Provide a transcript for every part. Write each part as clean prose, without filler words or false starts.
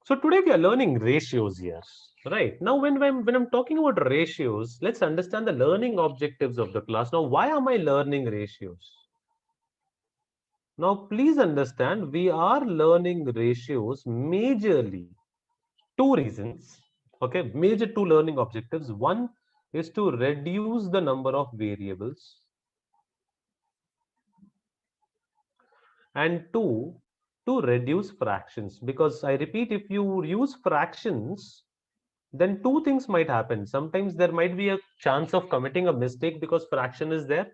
So today we are learning ratios here, right? Now, when I'm talking about ratios, let's understand the learning objectives of the class. Now, why am I learning ratios? Now, please understand, we are learning ratios majorly. Two reasons, okay? Major two learning objectives. One is to reduce the number of variables, and two, to reduce fractions. Because I repeat, if you use fractions, then two things might happen. Sometimes there might be a chance of committing a mistake because fraction is there,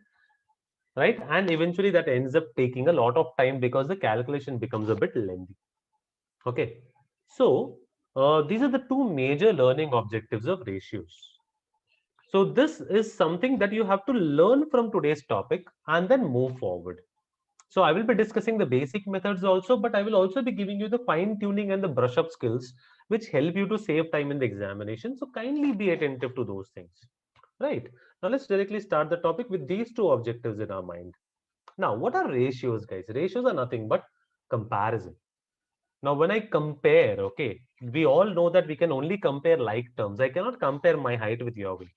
right? And eventually that ends up taking a lot of time because the calculation becomes a bit lengthy. Okay. So these are the two major learning objectives of ratios. So this is something that you have to learn from today's topic and then move forward. So I will be discussing the basic methods also, but I will also be giving you the fine tuning and the brush up skills which help you to save time in the examination. So kindly be attentive to those things. Right. Now let's directly start the topic with these two objectives in our mind. Now, what are ratios, guys? Ratios are nothing but comparison. Now, when I compare, okay, we all know that we can only compare like terms. I cannot compare my height with your weight,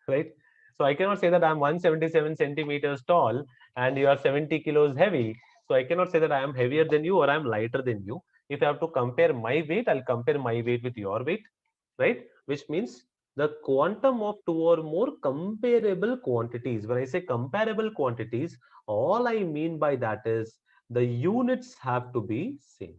right? So I cannot say that I'm 177 centimeters tall and you are 70 kilos heavy. So I cannot say that I am heavier than you or I'm lighter than you. If I have to compare my weight, I'll compare my weight with your weight, right? Which means the quantum of two or more comparable quantities. When I say comparable quantities, all I mean by that is the units have to be same.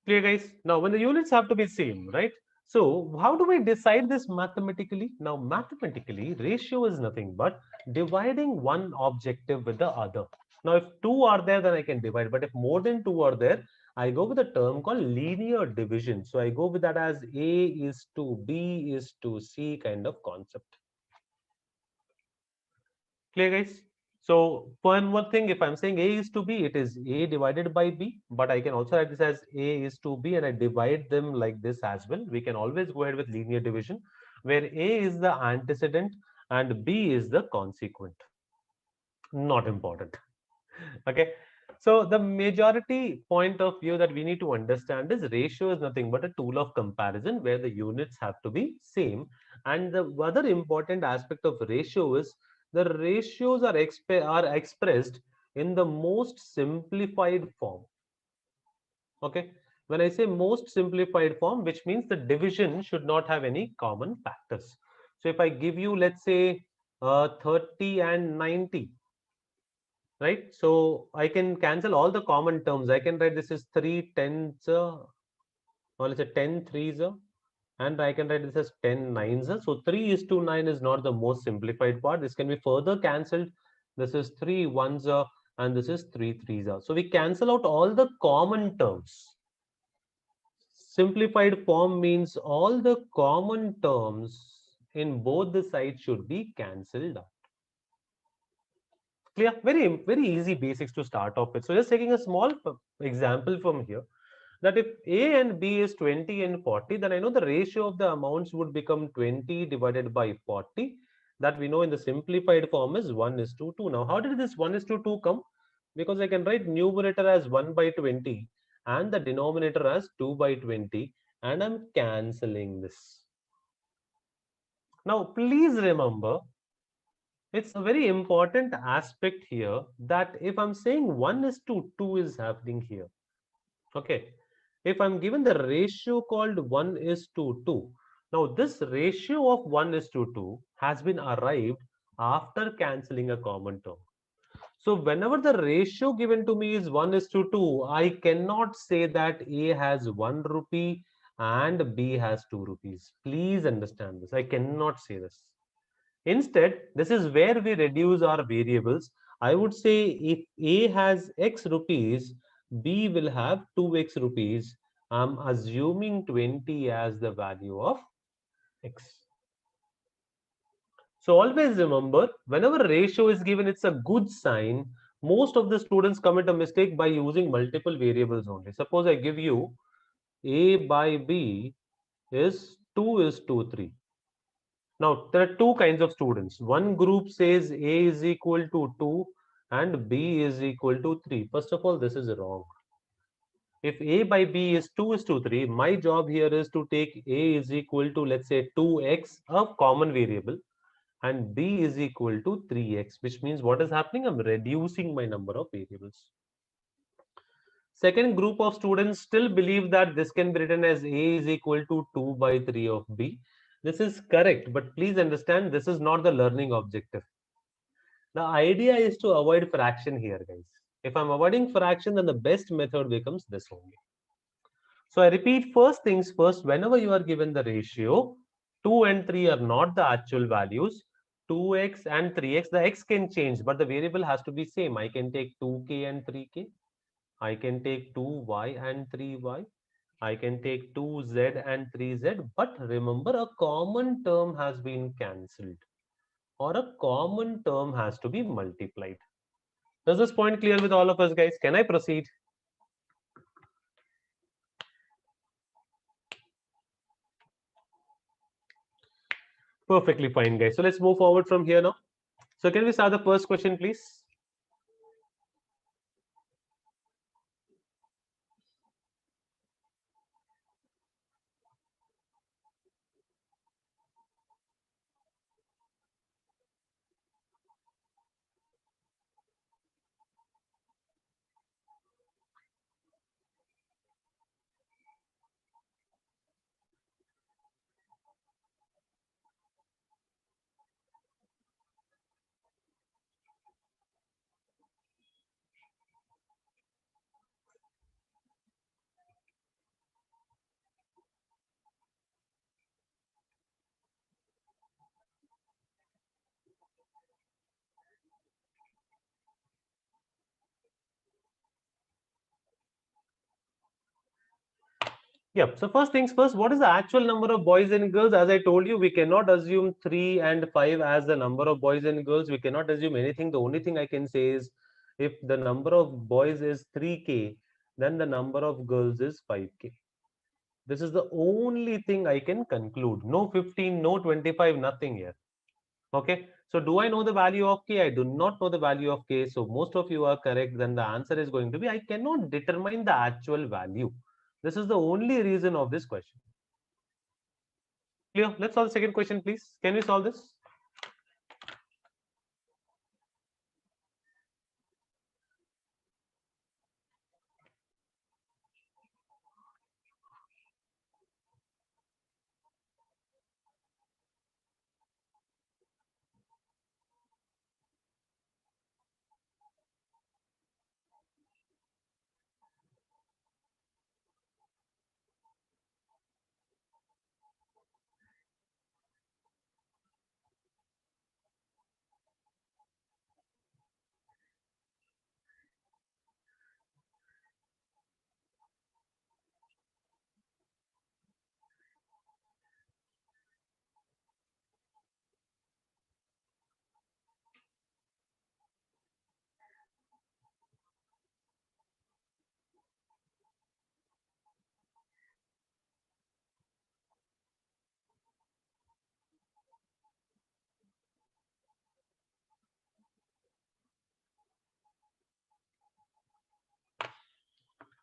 Clear, guys? Now, when the units have to be same, right? So, how do we decide this mathematically? Now, mathematically, ratio is nothing but dividing one objective with the other. Now, if two are there, then I can divide. But if more than two are there, I go with a term called linear division. So, I go with that as A is to B is to C kind of concept. Clear, guys? So one more thing, if I'm saying A is to B, it is A divided by B, but I can also write this as A is to B and I divide them like this as well. We can always go ahead with linear division where A is the antecedent and B is the consequent. Not important. Okay. So the majority point of view that we need to understand is ratio is nothing but a tool of comparison where the units have to be same. And the other important aspect of ratio is the ratios are expressed in the most simplified form. Okay. When I say most simplified form, which means the division should not have any common factors. So if I give you, let's say, 30 and 90, right? So I can cancel all the common terms. I can write this is 3 tens, or let's say 10 threes, and I can write this as 10 nines. So 3 is to 9 is not the most simplified part. This can be further cancelled. This is 3 ones, and this is 3 threes. So we cancel out all the common terms. Simplified form means all the common terms in both the sides should be cancelled out. Clear? Very easy basics to start off with. So just taking a small example from here, that if A and B is 20 and 40, then I know the ratio of the amounts would become 20 divided by 40. That we know in the simplified form is 1 is to 2. Now, how did this 1 is to 2 come? Because I can write numerator as 1 by 20 and the denominator as 2 by 20, and I'm cancelling this. Now, please remember, it's a very important aspect here that if I'm saying 1 is to 2 is happening here, okay, if I'm given the ratio called 1 is to 2, now this ratio of 1 is to 2 has been arrived after cancelling a common term. So whenever the ratio given to me is 1 is to 2, I cannot say that A has 1 rupee and B has 2 rupees. Please understand this. I cannot say this. Instead, this is where we reduce our variables. I would say if A has X rupees, B will have 2X rupees. I'm assuming 20 as the value of X. So always remember, whenever ratio is given, it's a good sign. Most of the students commit a mistake by using multiple variables only. Suppose I give you A by B is 2 is to 3. Now, there are two kinds of students. One group says A is equal to 2 and B is equal to 3. First of all, this is wrong. If A by B is 2 is to 3, my job here is to take A is equal to, let's say, 2x, a common variable, and B is equal to 3x, which means what is happening? I'm reducing my number of variables. Second group of students still believe that this can be written as A is equal to 2 by 3 of B. This is correct, but please understand this is not the learning objective. The idea is to avoid fraction here, guys. If I'm avoiding fraction, then the best method becomes this only. So I repeat, first things first, whenever you are given the ratio, 2 and 3 are not the actual values. 2x and 3x, the x can change, but the variable has to be same. I can take 2k and 3k. I can take 2y and 3y. I can take 2z and 3z. But remember, a common term has been cancelled, or a common term has to be multiplied. Is this point clear with all of us, guys? Can I proceed? Perfectly fine, guys. So let's move forward from here now. So can we start the first question, please? Yep. So first things first, what is the actual number of boys and girls? As I told you, we cannot assume 3 and 5 as the number of boys and girls. We cannot assume anything. The only thing I can say is if the number of boys is 3k, then the number of girls is 5k. This is the only thing I can conclude. No 15, no 25, nothing here. Okay. So do I know the value of k? I do not know the value of k. So most of you are correct. Then the answer is going to be I cannot determine the actual value. This is the only reason of this question. Clear? Let's solve the second question, please. Can we solve this?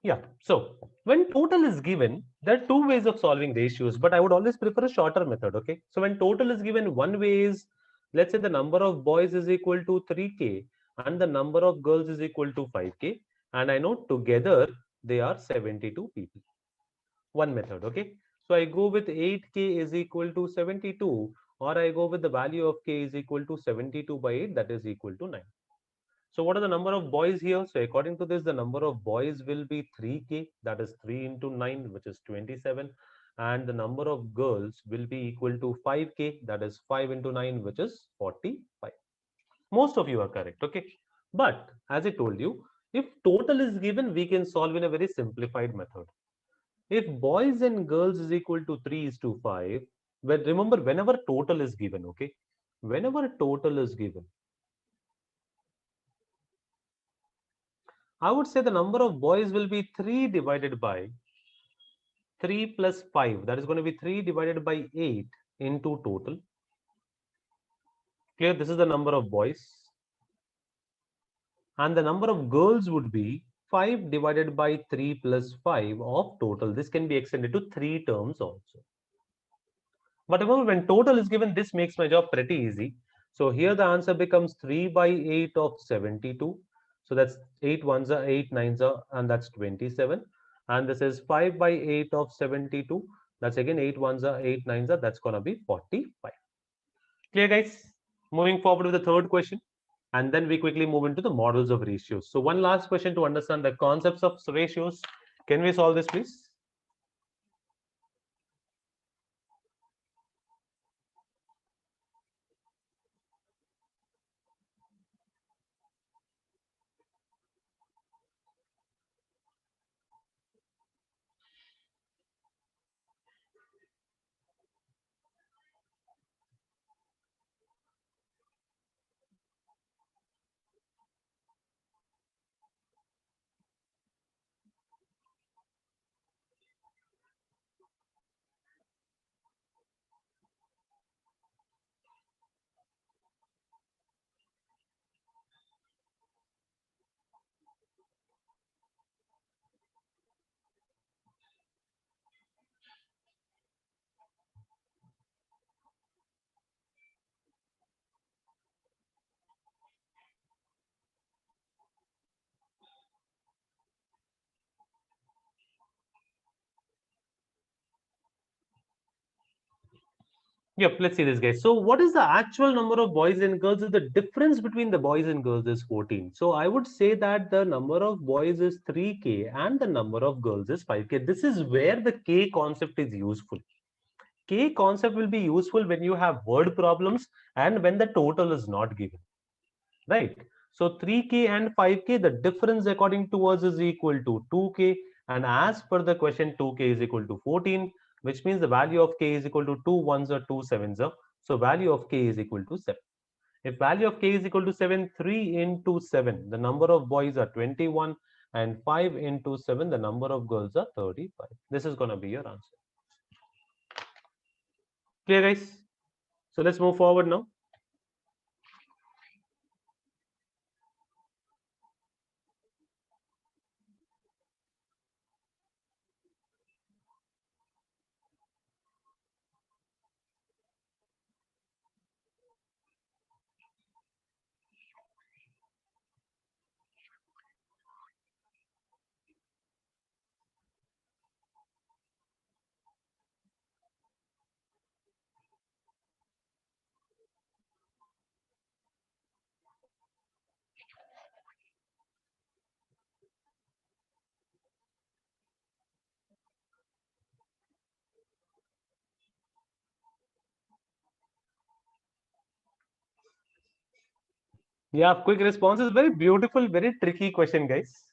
Yeah. So when total is given, there are two ways of solving ratios, but I would always prefer a shorter method. Okay. So when total is given, one way is, let's say the number of boys is equal to 3k and the number of girls is equal to 5k. And I know together they are 72 people. One method. Okay. So I go with 8k is equal to 72, or I go with the value of k is equal to 72 by 8, that is equal to 9. So what are the number of boys here? So according to this, the number of boys will be 3k, that is 3 into 9, which is 27. And the number of girls will be equal to 5k, that is 5 into 9, which is 45. Most of you are correct, okay? But as I told you, if total is given, we can solve in a very simplified method. If boys and girls is equal to 3 is to 5, but remember, whenever total is given, okay? Whenever total is given, I would say the number of boys will be 3 divided by 3 plus 5, that is going to be 3 divided by 8 into total. Clear? This is the number of boys. And the number of girls would be 5 divided by 3 plus 5 of total. This can be extended to 3 terms also. But remember, when total is given, this makes my job pretty easy. So here the answer becomes 3 by 8 of 72. So that's 8 ones are 8 nines are, and that's 27. And this is 5 by 8 of 72. That's again 8 ones are 8 nines are, that's going to be 45. Clear, guys? Moving forward with the third question. And then we quickly move into the models of ratios. So one last question to understand the concepts of ratios. Can we solve this, please? Yep, let's see this, guys. So what is the actual number of boys and girls? The difference between the boys and girls is 14. So I would say that the number of boys is 3K and the number of girls is 5K. This is where the K concept is useful. K concept will be useful when you have word problems and when the total is not given, right? So 3K and 5K, the difference according to us is equal to 2K. And as per the question, 2K is equal to 14, which means the value of K is equal to 2 ones or 2 sevens. So value of K is equal to 7. If value of K is equal to 7, 3 into 7, the number of boys are 21, and 5 into 7, the number of girls are 35. This is going to be your answer. Clear, guys? So let's move forward now. Yeah, quick response is very beautiful, very tricky question, guys.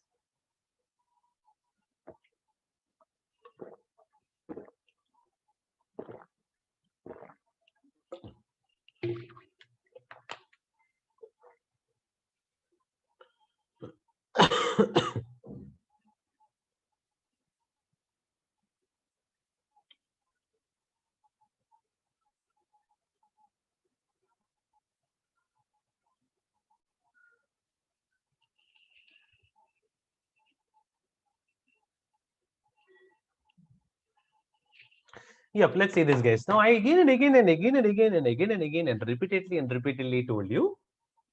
Yep, let's see this, guys. Now, I again and again and again and again and again and again and repeatedly told you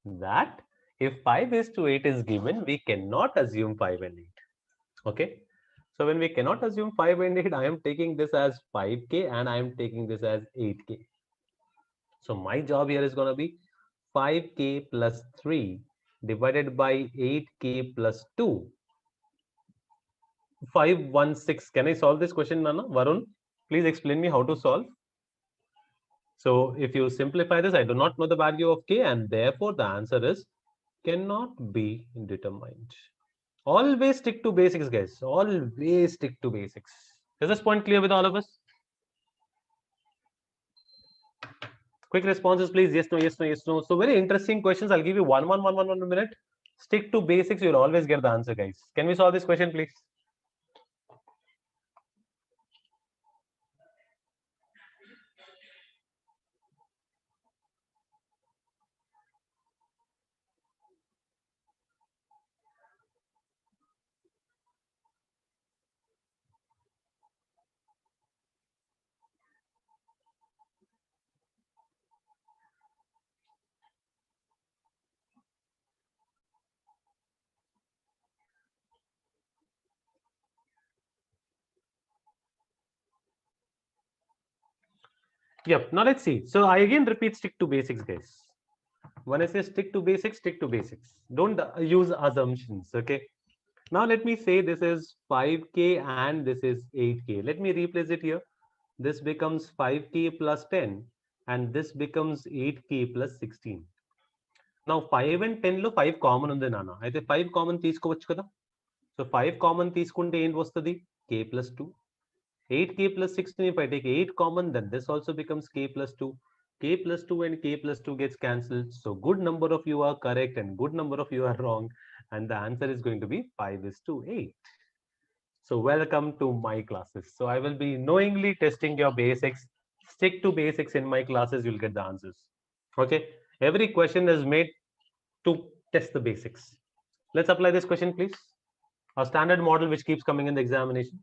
that if 5 is to 8 is given, we cannot assume 5 and 8. Okay. So when we cannot assume 5 and 8, I am taking this as 5K and I am taking this as 8K. So my job here is going to be 5K plus 3 divided by 8K plus 2. 516. Can I solve this question, Nana? Varun, please explain me how to solve. So if you simplify this, I do not know the value of K and therefore the answer is cannot be determined. Always stick to basics, guys. Always stick to basics. Is this point clear with all of us? Quick responses, please. Yes, no, yes, no, yes, no. So very interesting questions. I'll give you one minute. Stick to basics. You'll always get the answer, guys. Can we solve this question, please? Yep. Now let's see. So I again repeat, stick to basics, guys. When I say stick to basics, stick to basics. Don't use assumptions. Okay. Now let me say this is 5k and this is 8k. Let me replace it here. This becomes 5k plus 10 and this becomes 8k plus 16. Now 5 and 10 లో 5 common ఉంది నాన్న. అయితే 5 common తీసుకోవచ్చు కదా. So 5 common తీసుకుంటే ఏంటి వస్తుంది? k plus 2. 8k plus 16, if I take 8 common, then this also becomes k plus 2. K plus 2 and k plus 2 gets cancelled. So good number of you are correct and good number of you are wrong. And the answer is going to be 5 is to 8. So welcome to my classes. So I will be knowingly testing your basics. Stick to basics in my classes, you'll get the answers. Okay. Every question is made to test the basics. Let's apply this question, please. A standard model which keeps coming in the examination.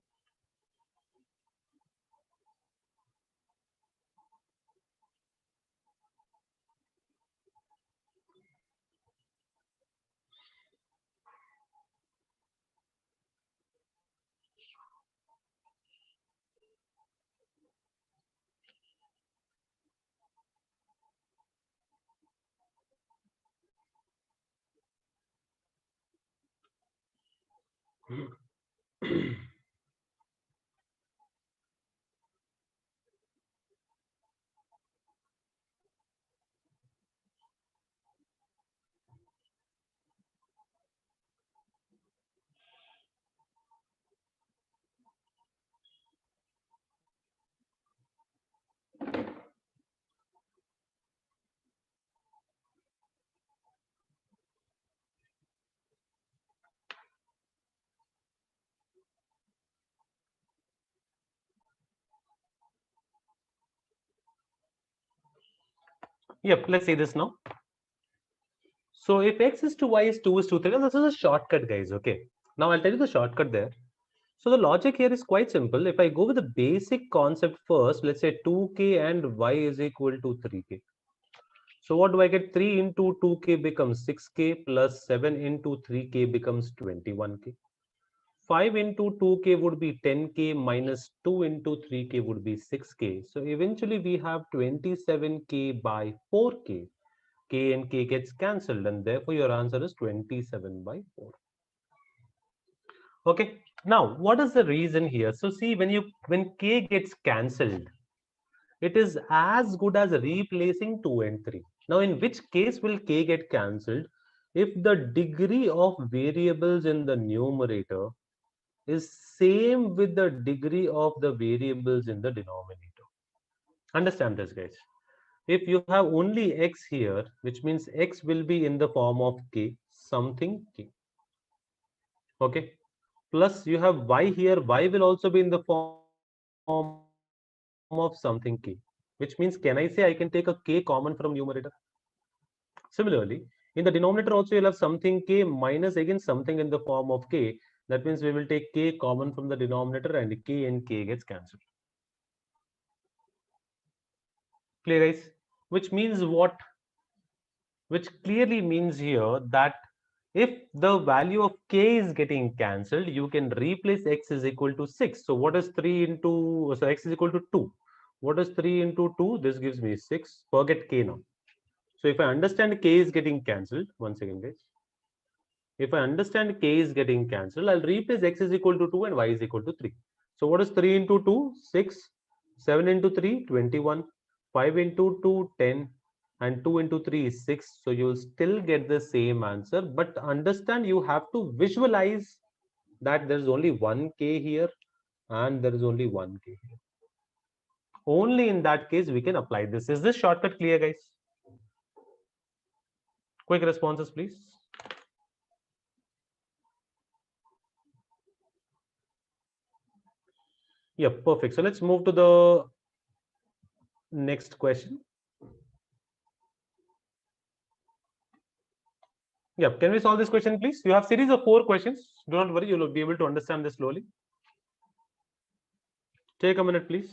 Yep, let's see this now. So if x is to y is 2 is to 3, this is a shortcut, guys. Okay. Now I'll tell you the shortcut there. So the logic here is quite simple. If I go with the basic concept first, let's say 2k and y is equal to 3k. So what do I get? 3 into 2k becomes 6k plus 7 into 3k becomes 21k. 5 into 2k would be 10k minus 2 into 3k would be 6k. So eventually we have 27k by 4k. K and k gets cancelled and therefore your answer is 27 by 4. Okay. Now, what is the reason here? So see, when k gets cancelled, it is as good as replacing 2 and 3. Now, in which case will k get cancelled? If the degree of variables in the numerator is same with the degree of the variables in the denominator. Understand this, guys. If you have only x here, which means x will be in the form of k, something k. Okay. Plus you have y here, y will also be in the form of something k. Which means, can I say I can take a k common from numerator? Similarly, in the denominator also you'll have something k minus again something in the form of k. That means we will take k common from the denominator and k and k gets cancelled. Clear, guys? Which means what? Which clearly means here that if the value of k is getting cancelled, you can replace x is equal to 6. So what is 3 into, so x is equal to 2. What is 3 into 2? This gives me 6. Forget k now. So if I understand k is getting cancelled, once again, guys. If I understand k is getting cancelled, I'll replace x is equal to 2 and y is equal to 3. So what is 3 into 2? 6. 7 into 3, 21. 5 into 2, 10. And 2 into 3 is 6. So you'll still get the same answer. But understand, you have to visualize that there is only 1k here and there is only 1k here. Only in that case we can apply this. Is this shortcut clear, guys? Quick responses, please. Yeah, perfect. So let's move to the next question. Yeah, can we solve this question, please? You have series of 4 questions. Do not worry, you'll be able to understand this slowly. Take a minute, please.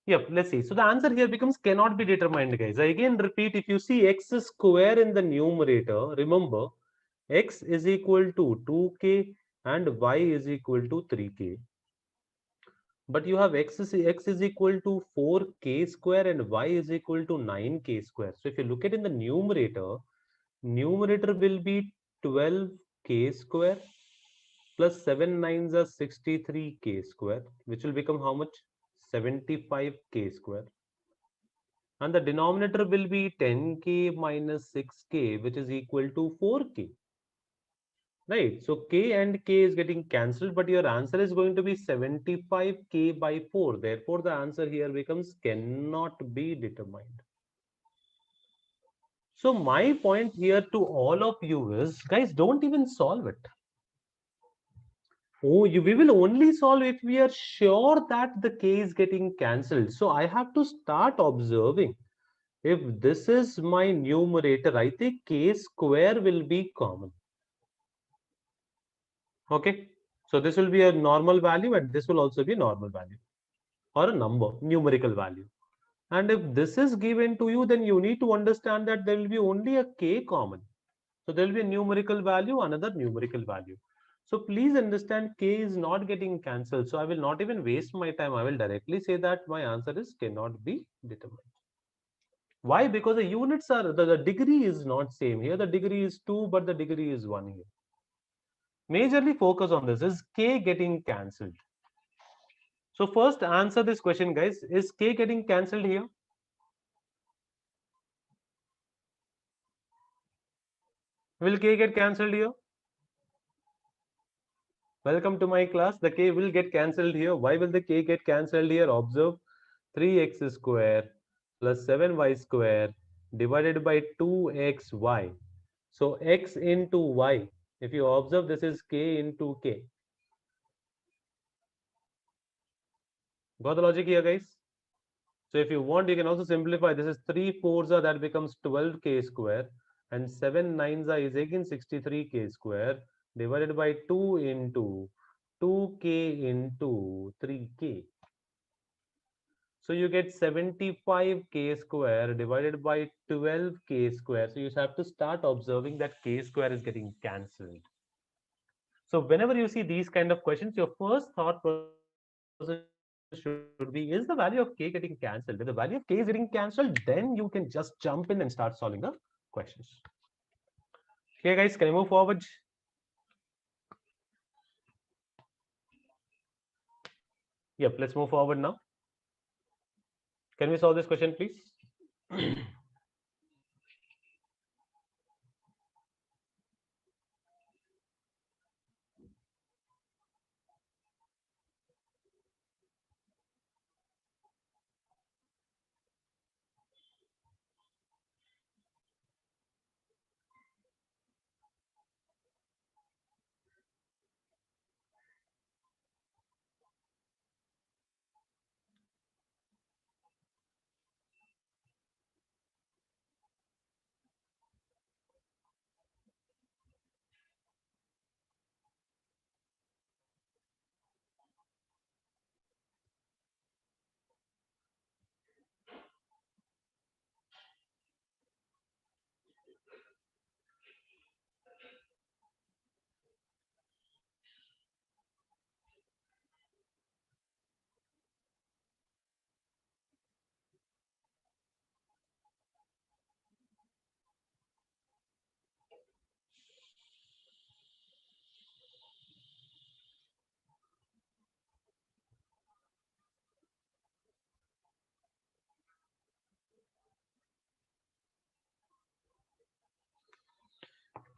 Yep, let's see. So the answer here becomes cannot be determined, guys. I again repeat, if you see x square in the numerator, remember x is equal to 2k and y is equal to 3k. But you have x is equal to 4k square and y is equal to 9k square. So if you look at in the numerator will be 12k square plus 7 nines are 63k square, which will become how much? 75k square. And the denominator will be 10k minus 6k, which is equal to 4k. Right. So k and k is getting cancelled, but your answer is going to be 75k by 4. Therefore, the answer here becomes cannot be determined. So my point here to all of you is, guys, don't even solve it. Oh, we will only solve if we are sure that the k is getting cancelled. So I have to start observing. If this is my numerator, I think k square will be common. Okay. So this will be a normal value and this will also be a normal value or a number, numerical value. And if this is given to you, then you need to understand that there will be only a k common. So there will be a numerical value, another numerical value. So please understand k is not getting cancelled. So I will not even waste my time. I will directly say that my answer is cannot be determined. Why? Because the units are, the degree is not same. Here the degree is 2, but the degree is 1 here. Majorly focus on this. Is k getting cancelled? So first answer this question, guys. Is k getting cancelled here? Will k get cancelled here? Welcome to my class. The k will get cancelled here. Why will the k get cancelled here? Observe 3x square plus 7y square divided by 2xy. So x into y. If you observe, this is k into k. Got the logic here, guys? So if you want, you can also simplify. This is 3 4s are, that becomes 12k square, and 7 9s are is again 63k square divided by 2 into 2k into 3k. So you get 75k square divided by 12k square. So you have to start observing that k square is getting cancelled. So whenever you see these kind of questions, your first thought process should be, is the value of k getting cancelled? If the value of k is getting cancelled, then you can just jump in and start solving the questions. Okay, guys, can I move forward? Yep, let's move forward now. Can we solve this question, please?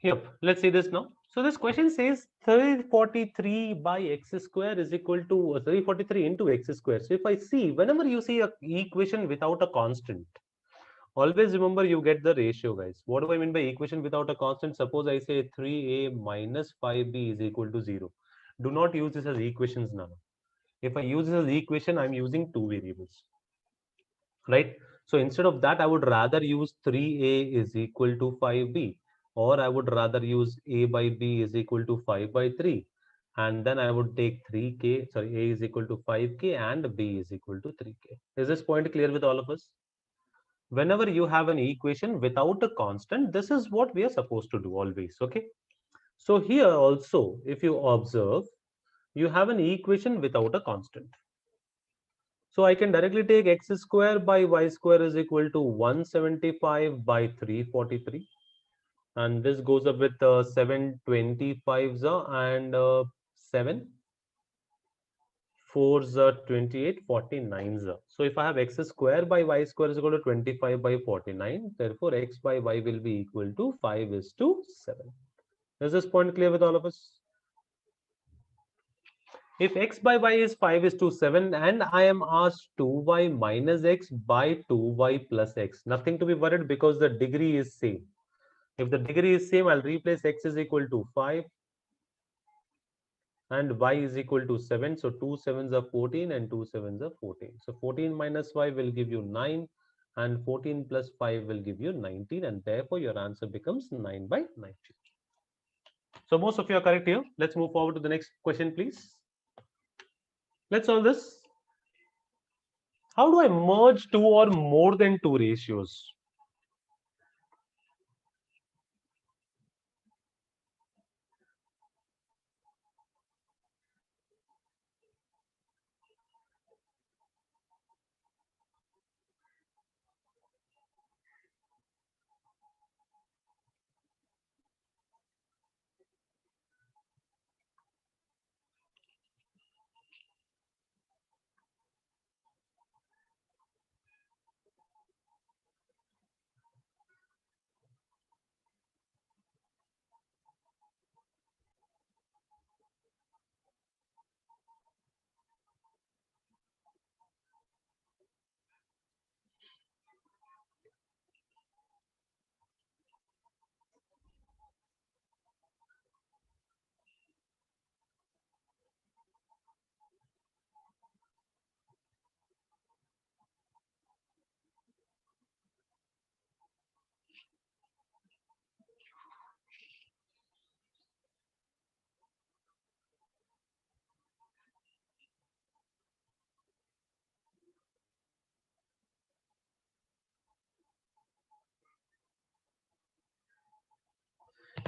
Yep, let's see this now. So this question says 343 by x square is equal to 343 into x square. So if I see, whenever you see a equation without a constant, always remember you get the ratio, guys. What do I mean by equation without a constant? Suppose I say 3a minus 5b is equal to 0. Do not use this as equations now. If I use this as equation, I'm using two variables, right? So instead of that, I would rather use 3a is equal to 5b, or I would rather use a by b is equal to 5 by 3. and then I would take 3k, sorry, A is equal to 5k and B is equal to 3k. Is this point clear with all of us? Whenever you have an equation without a constant, this is what we are supposed to do always, okay? So here also, if you observe, you have an equation without a constant. So I can directly take x square by y square is equal to 175 by 343. And this goes up with 725s and 7. 4s are 28, 49s are. So if I have x square by y square is equal to 25 by 49, therefore x by y will be equal to 5 is to 7. Is this point clear with all of us? If x by y is 5 is to 7 and I am asked 2y minus x by 2y plus x, nothing to be worried because the degree is same. If the degree is same, I'll replace x is equal to 5 and y is equal to 7. So 2 sevens are 14 and 2 sevens are 14. So 14 minus 5 will give you 9 and 14 plus 5 will give you 19, and therefore your answer becomes 9 by 19. So most of you are correct here. Let's move forward to the next question, please. Let's solve this. How do I merge two or more than two ratios?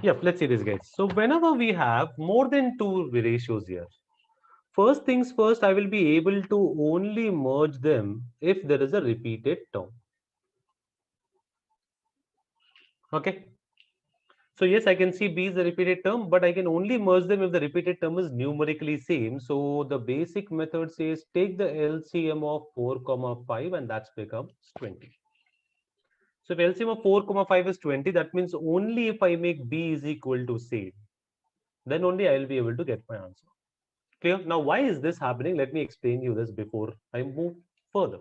Yeah, let's see this, guys. So whenever we have more than two ratios here, first things first, I will be able to only merge them if there is a repeated term. Okay. So yes, I can see B is a repeated term, but I can only merge them if the repeated term is numerically same. So the basic method says take the LCM of 4 comma 5 and that's becomes 20. So if LCM of 4 comma 5 is 20, that means only if I make B is equal to same, then only I will be able to get my answer. Clear? Now, why is this happening? Let me explain you this before I move further.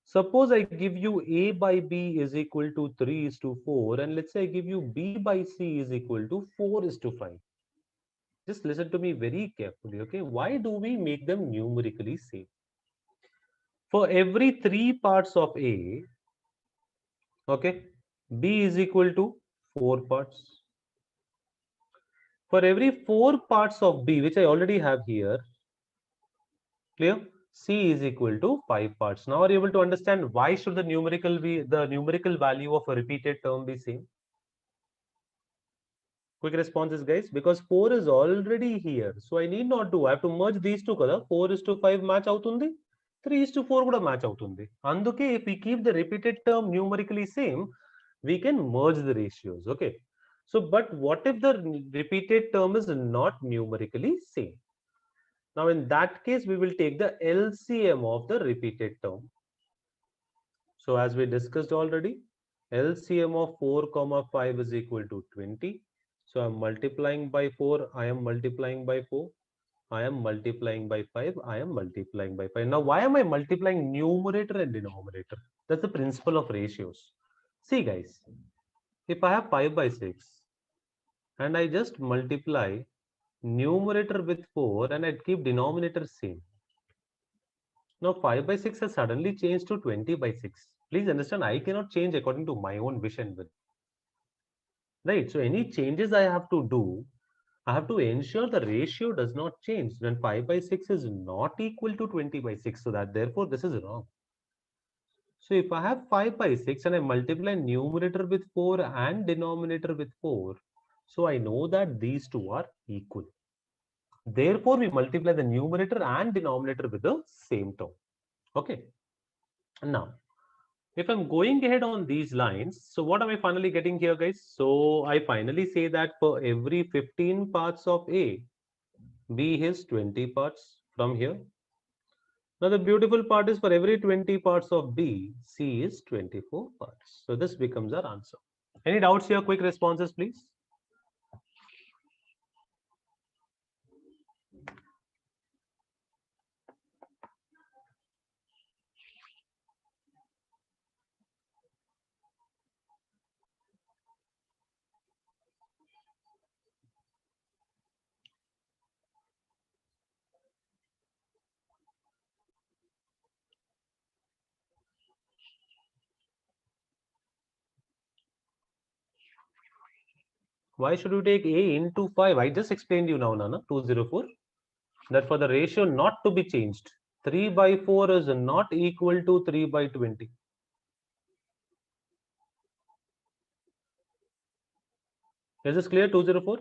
Suppose I give you A by B is equal to 3 is to 4, and let's say I give you B by C is equal to 4 is to 5. Just listen to me very carefully, okay? Why do we make them numerically same? For every three parts of A, okay, B is equal to 4 parts. For every 4 parts of B, which I already have here, clear? C is equal to 5 parts. Now are you able to understand why should the numerical value of a repeated term be same? Quick responses, guys, because 4 is already here. So I need not do. I have to merge these two kada. 4 is to 5 match avutundi. 3 is to 4 kuda match avutundi. Anduke if we keep the repeated term numerically same, we can merge the ratios. Okay. So, but what if the repeated term is not numerically same? Now, in that case, we will take the LCM of the repeated term. So, as we discussed already, LCM of 4 comma 5 is equal to 20. So, I am multiplying by 4, I am multiplying by 4, I am multiplying by 5, I am multiplying by 5. Now, why am I multiplying numerator and denominator? That's the principle of ratios. See, guys, if I have 5 by 6 and I just multiply numerator with 4 and I keep denominator same. Now 5 by 6 has suddenly changed to 20 by 6. Please understand, I cannot change according to my own wish and will. Right? So any changes I have to do, I have to ensure the ratio does not change. Then 5 by 6 is not equal to 20 by 6. So that therefore this is wrong. So if I have 5 by 6 and I multiply numerator with 4 and denominator with 4, so I know that these two are equal. Therefore, we multiply the numerator and denominator with the same term. Okay. Now, if I'm going ahead on these lines, so what am I finally getting here, guys? So I finally say that for every 15 parts of A, B is 20 parts from here. Now the beautiful part is for every 20 parts of B, C is 24 parts. So this becomes our answer. Any doubts here? Quick responses, please. Why should you take A into 5? I just explained you now, Nana, 204. That for the ratio not to be changed, 3 by 4 is not equal to 3 by 20. Is this clear? 204.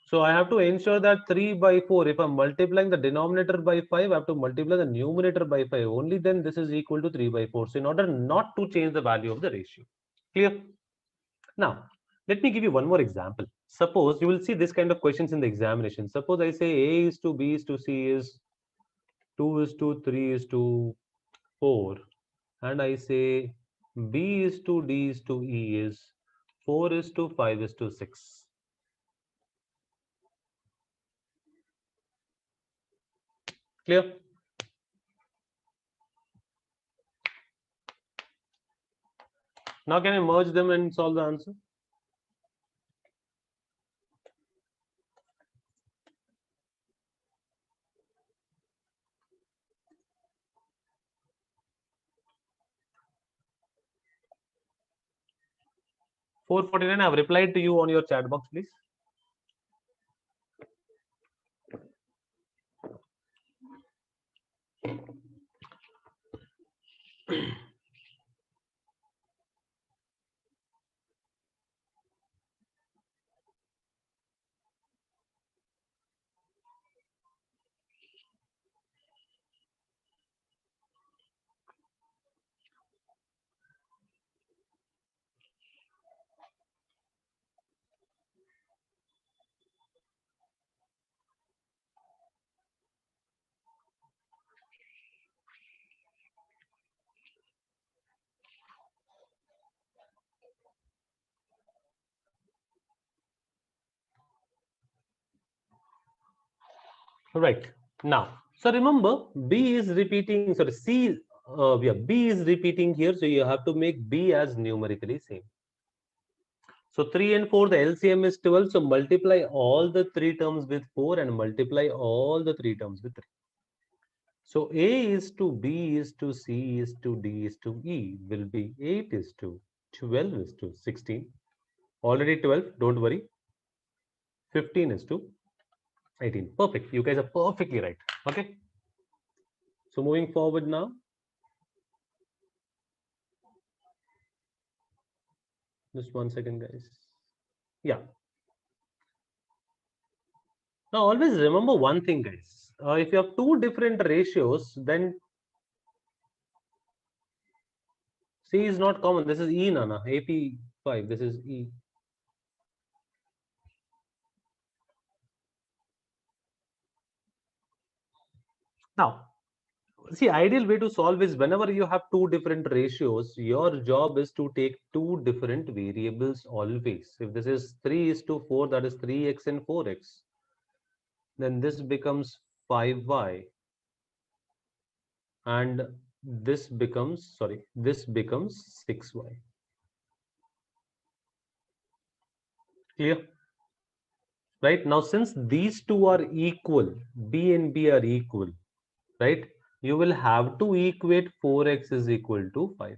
So I have to ensure that 3 by 4, if I'm multiplying the denominator by 5, I have to multiply the numerator by 5. Only then this is equal to 3 by 4. So in order not to change the value of the ratio. Clear? Now, let me give you one more example. Suppose you will see this kind of questions in the examination. Suppose I say A is to B is to C is 2 is to 3 is to 4. And I say B is to D is to E is 4 is to 5 is to 6. Clear? Now can I merge them and solve the answer? $449. I have replied to you on your chat box, please. Right. Now, so remember B is repeating, sorry, B is repeating here. So you have to make B as numerically same. So 3 and 4, the LCM is 12. So multiply all the 3 terms with 4 and multiply all the 3 terms with 3. So A is to B is to C is to D is to E will be 8 is to 12 is to 16. Already 12, don't worry. 15 is to 18. Perfect. You guys are perfectly right. Okay. So moving forward now. Just 1 second, guys. Yeah. Now always remember one thing, guys. If you have two different ratios, then C is not common. This is E, Nana. AP5. This is E. Now, see, ideal way to solve is whenever you have two different ratios, your job is to take two different variables always. If this is 3 is to 4, that is 3x and 4x. Then this becomes 5y. And this becomes 6y. Clear? Right? Now, since these two are equal, B and B are equal, right? You will have to equate 4x is equal to 5y.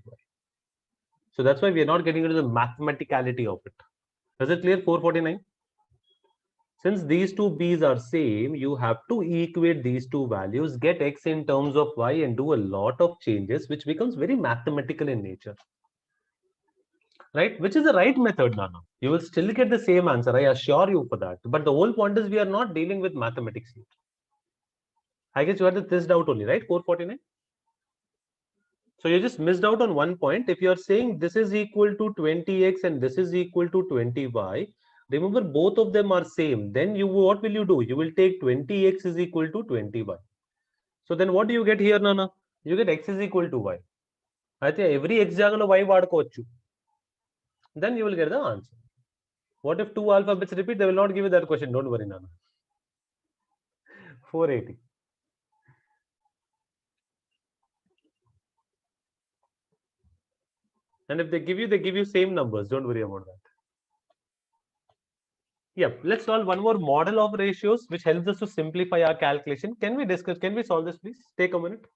So that's why we are not getting into the mathematicality of it. Is it clear? 449. Since these two b's are same, you have to equate these two values, get x in terms of y, and do a lot of changes, which becomes very mathematical in nature. Right? Which is the right method, Nana. You will still get the same answer. I assure you for that. But the whole point is we are not dealing with mathematics here. I guess you had this doubt only, right? 449. So you just missed out on one point. If you are saying this is equal to 20x and this is equal to 20y, remember both of them are same. Then you what will you do? You will take 20x is equal to 20y. So then what do you get here, Nana? You get x is equal to y. I think every x jagalo y vadukochu. Then you will get the answer. What if two alphabets repeat? They will not give you that question. Don't worry, Nana. 480. And if they give you same numbers. Don't worry about that. Yep. Let's solve one more model of ratios, which helps us to simplify our calculation. Can we discuss? Can we solve this, please? Take a minute.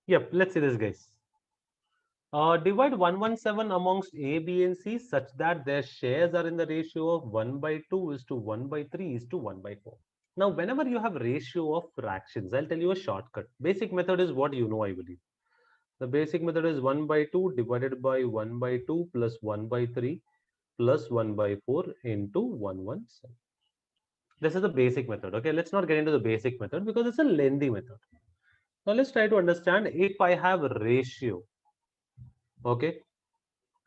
Yep. Let's see this, guys. Divide 117 amongst A, B, and C such that their shares are in the ratio of 1 by 2 is to 1 by 3 is to 1 by 4. Now, whenever you have ratio of fractions, I'll tell you a shortcut. Basic method is what you know, I believe. The basic method is 1 by 2 divided by 1 by 2 plus 1 by 3 plus 1 by 4 into 117. This is the basic method. Okay, let's not get into the basic method because it's a lengthy method. Now, let's try to understand if I have a ratio. Okay,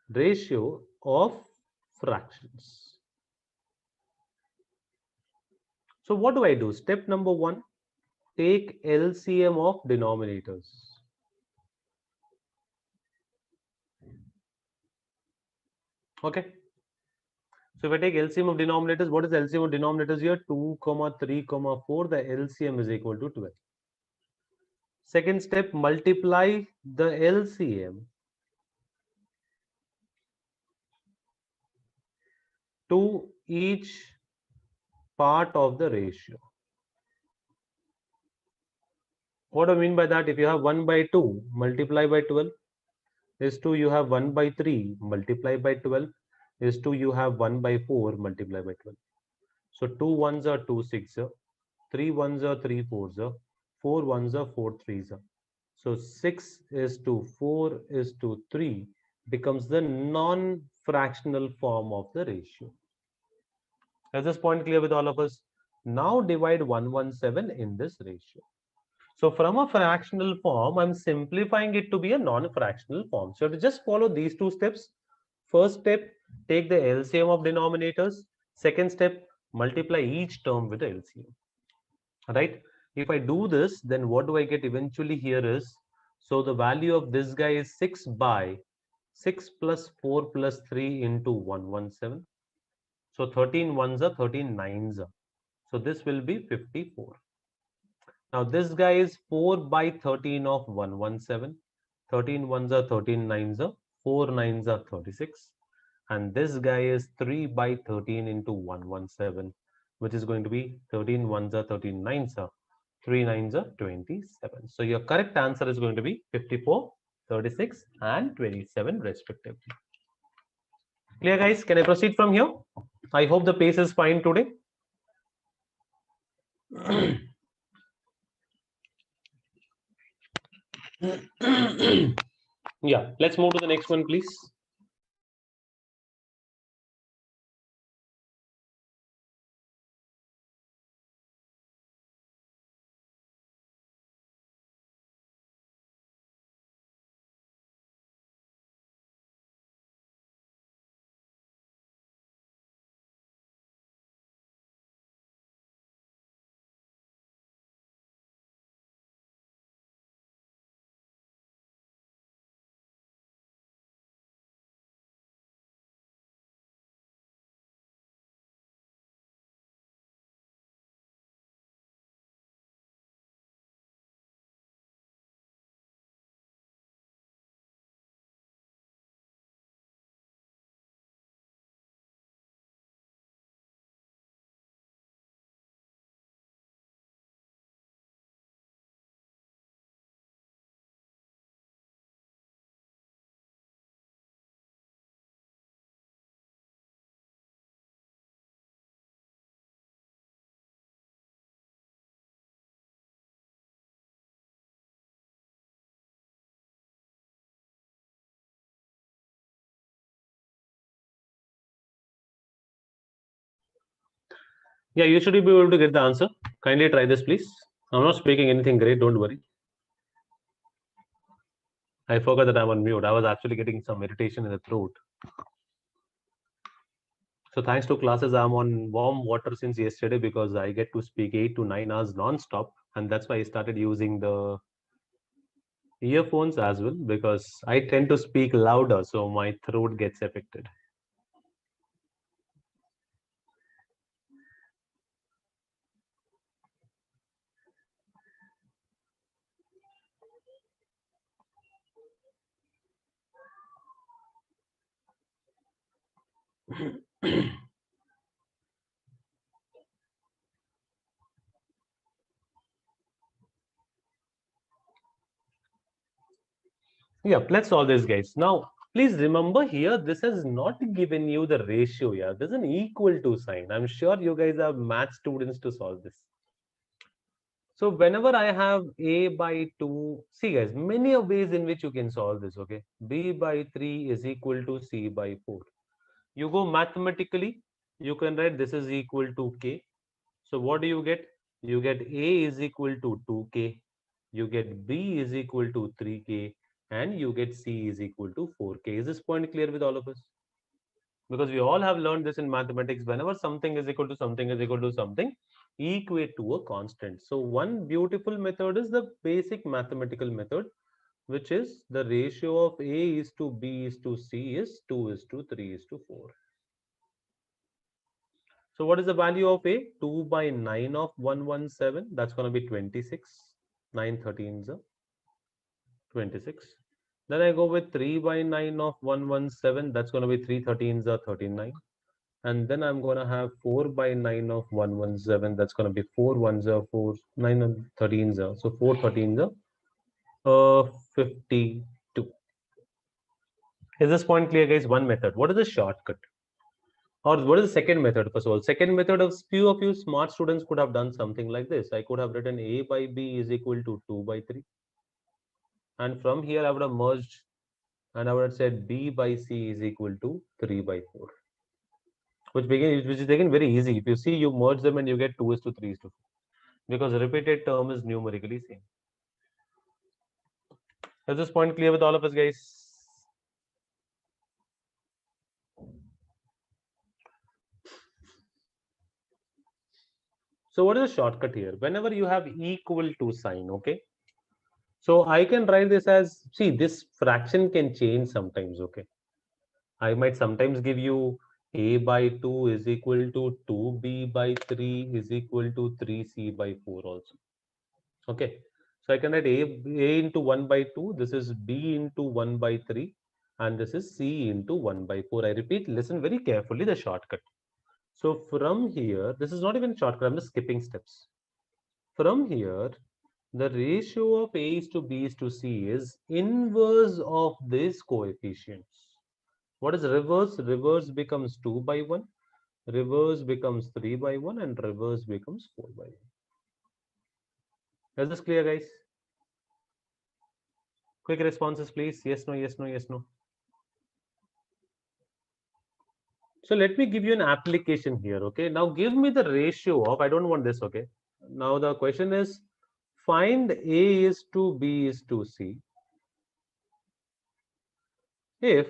ratio of fractions. So what do I do? Step number one, take LCM of denominators. Okay. So if I take LCM of denominators, what is LCM of denominators here? 2, 3, 4. The LCM is equal to 12. Second step, multiply the LCM to each part of the ratio. What do I mean by that? If you have 1 by 2, multiply by 12 is 2, you have 1 by 3, multiply by 12 is 2, you have 1 by 4, multiply by 12. So 2 ones are 2 sixes, 3 ones are 3 fours, 4 ones are 4 threes. So 6 is to 4 is to 3 becomes the non-fractional form of the ratio. Is this point clear with all of us? Now divide 117 in this ratio. So from a fractional form, I'm simplifying it to be a non-fractional form. So to just follow these two steps. First step, take the LCM of denominators. Second step, multiply each term with the LCM. Right? If I do this, then what do I get eventually here is, so the value of this guy is 6 by 6 plus 4 plus 3 into 117. So 13 ones are 13 nines. So this will be 54. Now this guy is 4 by 13 of 117. 13 ones are 13 nines, 4 nines are 36. And this guy is 3 by 13 into 117, which is going to be 13 ones are 13 nines, 3 nines are 27. So your correct answer is going to be 54, 36, and 27 respectively. Clear, guys? Can I proceed from here? I hope the pace is fine today. Yeah, let's move to the next one, please. Yeah, you should be able to get the answer. Kindly try this, please. I'm not speaking anything great, don't worry. I forgot that I'm on mute. I was actually getting some irritation in the throat. So thanks to classes, I'm on warm water since yesterday because I get to speak 8 to 9 hours non-stop, and that's why I started using the earphones as well because I tend to speak louder, so my throat gets affected. Yeah, let's solve this, guys. Now, please remember here, this has not given you the ratio. Yeah, there's an equal to sign. I'm sure you guys are math students to solve this. So whenever I have a by 2, see guys, many of ways in which you can solve this, okay? B by 3 is equal to C by 4. You go mathematically, you can write this is equal to K. So what do you get? You get A is equal to 2K, you get B is equal to 3K, and you get C is equal to 4K. Is this point clear with all of us? Because we all have learned this in mathematics. Whenever something is equal to something is equal to something, equate to a constant. So one beautiful method is the basic mathematical method, which is the ratio of A is to B is to C is 2 is to 3 is to 4. So what is the value of A? 2 by 9 of 117. That's going to be 26. 9 13s are 26. Then I go with 3 by 9 of 117. That's going to be 3 13s are 39. And then I'm going to have 4 by 9 of 117. That's going to be 4 ones are 4, 9 and 13s are. So 4 13s are 52. Is this point clear, guys? One method. What is the shortcut? Or what is the second method? First of all, second method of few of you smart students could have done something like this. I could have written A by B is equal to 2 by 3. And from here, I would have merged and I would have said B by C is equal to 3 by 4. Which is again very easy. If you see, you merge them and you get 2 is to 3 is to 4. Because repeated term is numerically same. Is this point clear with all of us, guys? So what is the shortcut here? Whenever you have equal to sign, okay? So I can write this as, see, this fraction can change sometimes, okay? I might sometimes give you A by 2 is equal to 2B by 3 is equal to 3C by 4 also. Okay. So I can write A into 1 by 2. This is B into 1 by 3. And this is C into 1 by 4. I repeat, listen very carefully, the shortcut. So from here, this is not even shortcut, I'm just skipping steps. From here, the ratio of A is to B is to C is inverse of these coefficients. What is reverse? Reverse becomes 2 by 1, reverse becomes 3 by 1, and reverse becomes 4 by 1. Is this clear, guys? Quick responses, please. Yes, no, yes, no, yes, no. So let me give you an application here, okay? Now give me the ratio of, I don't want this, okay? Now the question is, find A is to B is to C if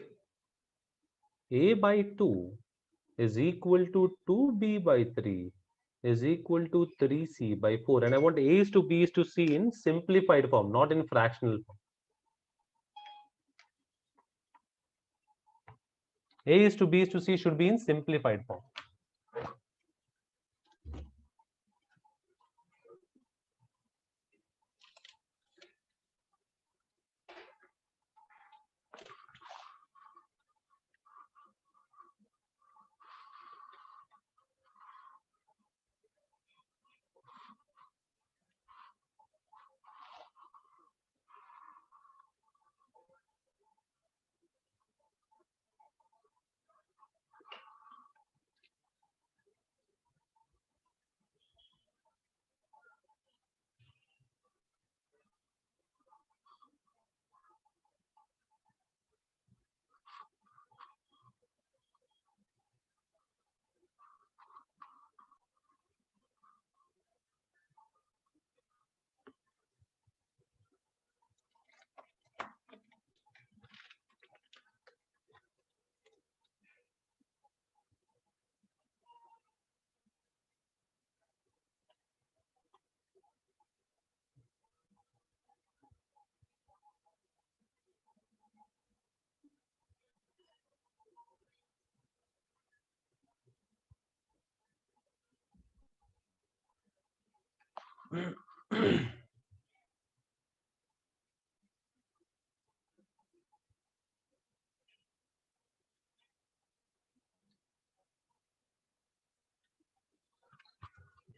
A by 2 is equal to 2B by 3 is equal to 3C by 4. And I want A is to B is to C in simplified form, not in fractional form. A is to B is to C should be in simplified form.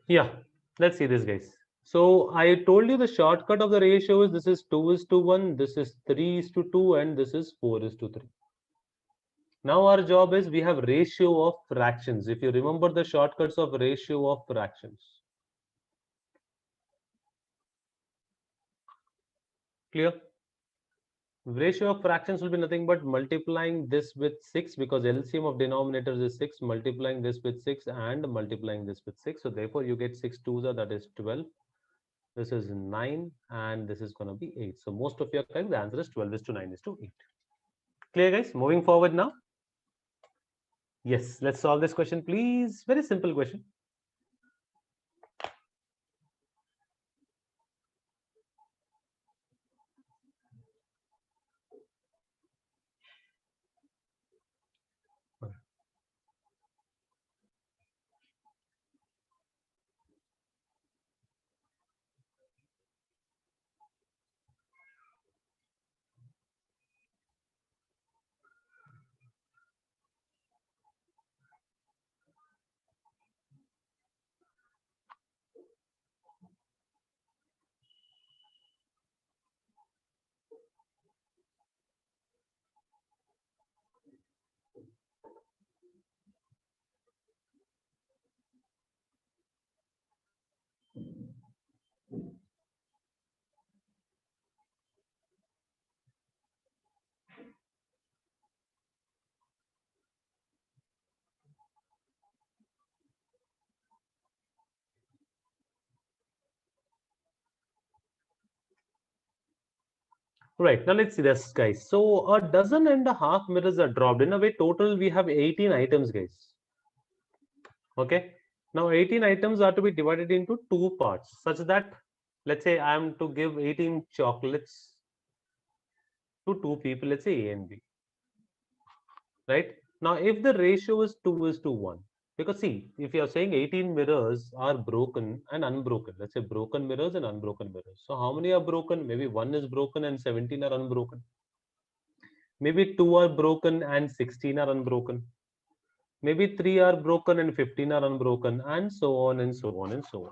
Yeah, let's see this, guys. So I told you the shortcut of the ratio is this is 2 is to 1, this is 3 is to 2, and this is 4 is to 3. Now our job is we have ratio of fractions. If you remember the shortcuts of ratio of fractions. Clear? Ratio of fractions will be nothing but multiplying this with 6, because LCM of denominators is 6, multiplying this with 6 and multiplying this with 6. So therefore you get 6 twos are, that is 12. This is 9 and this is going to be 8. So most of your correct. The answer is 12 is to 9 is to 8. Clear, guys? Moving forward now. Yes, let's solve this question, please. Very simple question. Right, now let's see this, guys. So a dozen and a half mirrors are dropped. In a way, total we have 18 items, guys. Okay. Now 18 items are to be divided into two parts, such that, let's say I am to give 18 chocolates to two people, let's say A and B. Right? Now, if the ratio is 2 is to 1, because see, if you are saying 18 mirrors are broken and unbroken, let's say broken mirrors and unbroken mirrors. So how many are broken? Maybe one is broken and 17 are unbroken. Maybe two are broken and 16 are unbroken. Maybe three are broken and 15 are unbroken, and so on and so on and so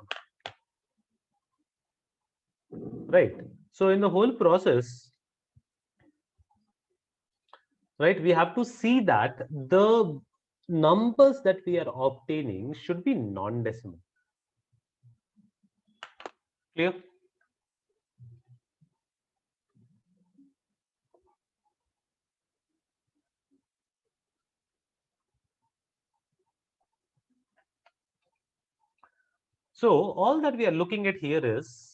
on. Right. So in the whole process, right, we have to see that the numbers that we are obtaining should be non-decimal. Clear? So all that we are looking at here is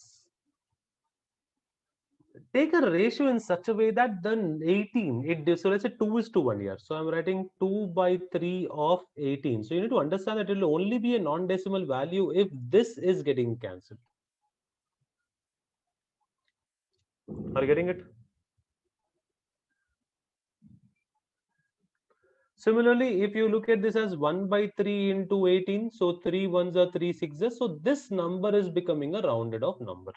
take a ratio in such a way that the 18, so let's say 2 is to 1 here. So I'm writing 2 by 3 of 18. So you need to understand that it will only be a non-decimal value if this is getting cancelled. Are you getting it? Similarly, if you look at this as 1 by 3 into 18, so 3 ones are 3 sixes. So this number is becoming a rounded off number.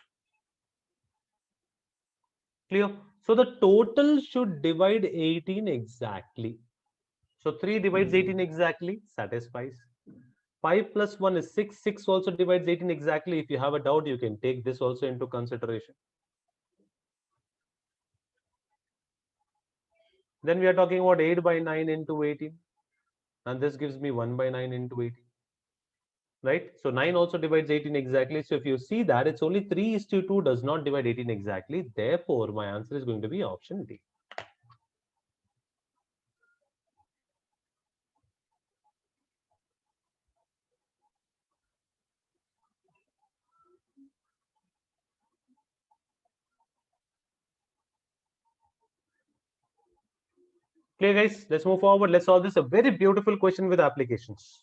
Clear? So the total should divide 18 exactly. So 3 divides 18 exactly, satisfies. 5 plus 1 is 6. 6 also divides 18 exactly. If you have a doubt, you can take this also into consideration. Then we are talking about 8 by 9 into 18. And this gives me 1 by 9 into 18. Right? So 9 also divides 18 exactly. So if you see that, it's only 3 is to 2 does not divide 18 exactly. Therefore, my answer is going to be option D. Clear, guys? Let's move forward. Let's solve this. A very beautiful question with applications.